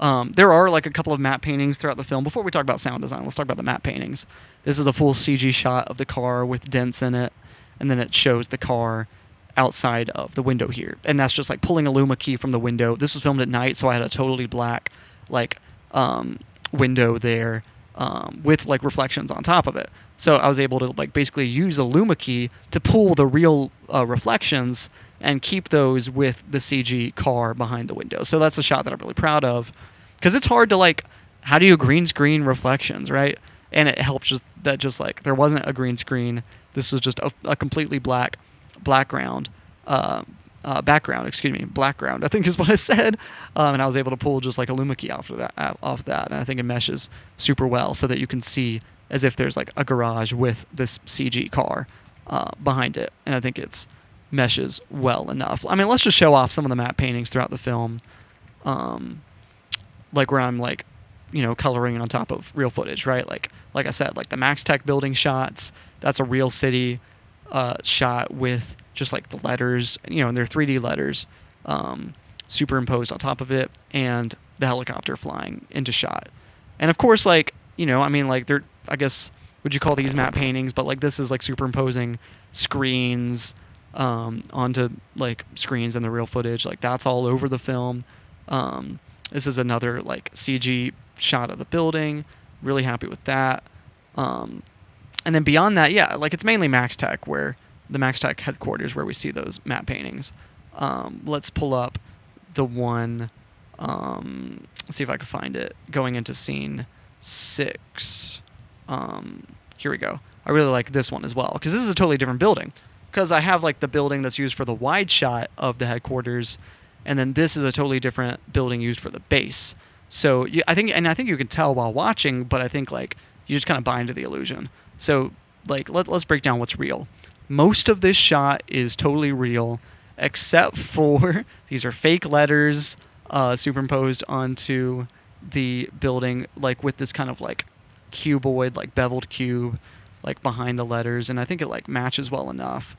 There are like a couple of matte paintings throughout the film. Before we talk about sound design, let's talk about the matte paintings. This is a full CG shot of the car with dents in it, and then it shows the car outside of the window here, and that's just like pulling a luma key from the window. This was filmed at night, so I had a totally black like window there with like reflections on top of it. So I was able to like basically use a luma key to pull the real reflections and keep those with the CG car behind the window. So that's a shot that I'm really proud of, because it's hard to like, how do you green screen reflections, right? And it helps just like there wasn't a green screen. This was just a completely black background, blackground, I think is what I said. And I was able to pull just like a luma key off that. And I think it meshes super well so that you can see as if there's like a garage with this CG car behind it. And I think it's meshes well enough. I mean, let's just show off some of the matte paintings throughout the film. Like where I'm like, coloring on top of real footage, right? Like I said, like the MaxTech building shots, that's a real city shot with just like the letters, and they're 3D letters superimposed on top of it, and the helicopter flying into shot. And of course, like, they're, I guess, would you call these matte paintings? But like this is like superimposing screens onto like screens in the real footage. Like that's all over the film. This is another like CG shot of the building. Really happy with that. And then beyond that, yeah, like it's mainly MaxTech, where the MaxTech headquarters where we see those matte paintings. Let's pull up the one. Let's see if I can find it. Going into scene 6. Here we go. I really like this one as well, because this is a totally different building. Because I have like the building that's used for the wide shot of the headquarters, and then this is a totally different building used for the base. So I think you can tell while watching, but I think like you just kind of buy into the illusion. So like let's break down what's real. Most of this shot is totally real, except for these are fake letters superimposed onto the building, like with this kind of like cuboid, like beveled cube, like behind the letters, and I think it like matches well enough,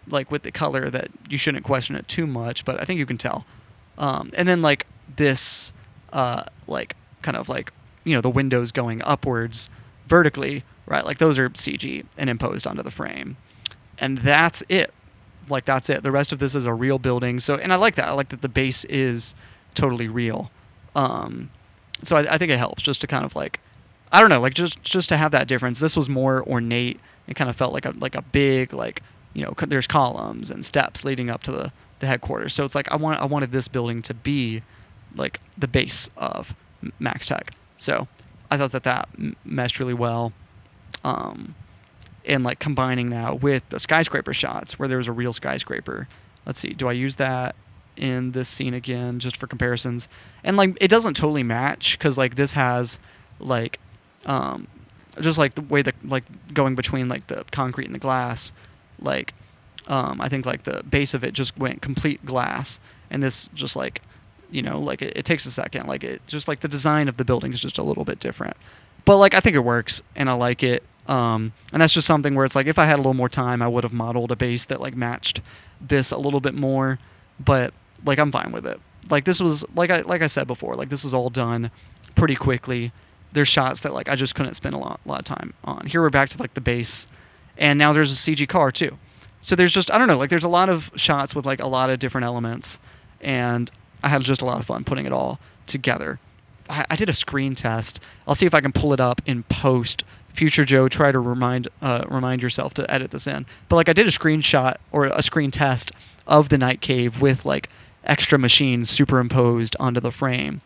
like with the color, that you shouldn't question it too much. But I think you can tell. And then like this, like kind of like the windows going upwards vertically, right? Like those are CG and imposed onto the frame, and that's it. Like that's it. The rest of this is a real building. So, and I like that. I like that the base is totally real. So I think it helps just to kind of like, I don't know, like just to have that difference. This was more ornate. It kind of felt like a big, like, there's columns and steps leading up to the headquarters. So it's like I wanted this building to be like the base of MaxTech. So I thought that meshed really well. And like combining that with the skyscraper shots where there was a real skyscraper. Let's see, do I use that in this scene again just for comparisons? And like it doesn't totally match, because like this has like just like the way that like going between like the concrete and the glass, like I think like the base of it just went complete glass, and this just like like it takes a second, like it just like the design of the building is just a little bit different, but like I think it works and I like it. And that's just something where it's like if I had a little more time, I would have modeled a base that like matched this a little bit more, but like I'm fine with it. Like this was like I said before, like this was all done pretty quickly. There's shots that like I just couldn't spend a lot of time on. Here we're back to like the base, and now there's a CG car too. So there's just, I don't know, like there's a lot of shots with like a lot of different elements, and I had just a lot of fun putting it all together. I did a screen test. I'll see if I can pull it up in post. Future Joe, try to remind yourself to edit this in. But like I did a screenshot or a screen test of the night cave with like extra machines superimposed onto the frame.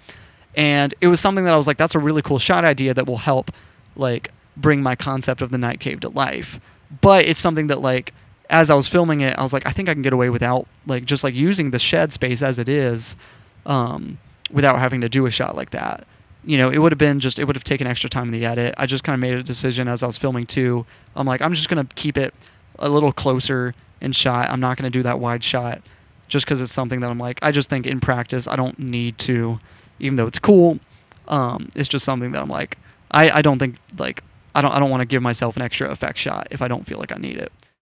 And it was something that I was like, that's a really cool shot idea that will help like bring my concept of the night cave to life. But it's something that like, as I was filming it, I was like, I think I can get away without like just like using the shed space as it is, without having to do a shot like that. It would have taken extra time in the edit. I just kind of made a decision as I was filming too. I'm like, I'm just going to keep it a little closer in shot. I'm not going to do that wide shot just because it's something that I'm like, I just think in practice, I don't need to, even though it's cool. It's just something that I'm like, I don't think like, I don't want to give myself an extra effect shot if I don't feel like I need it.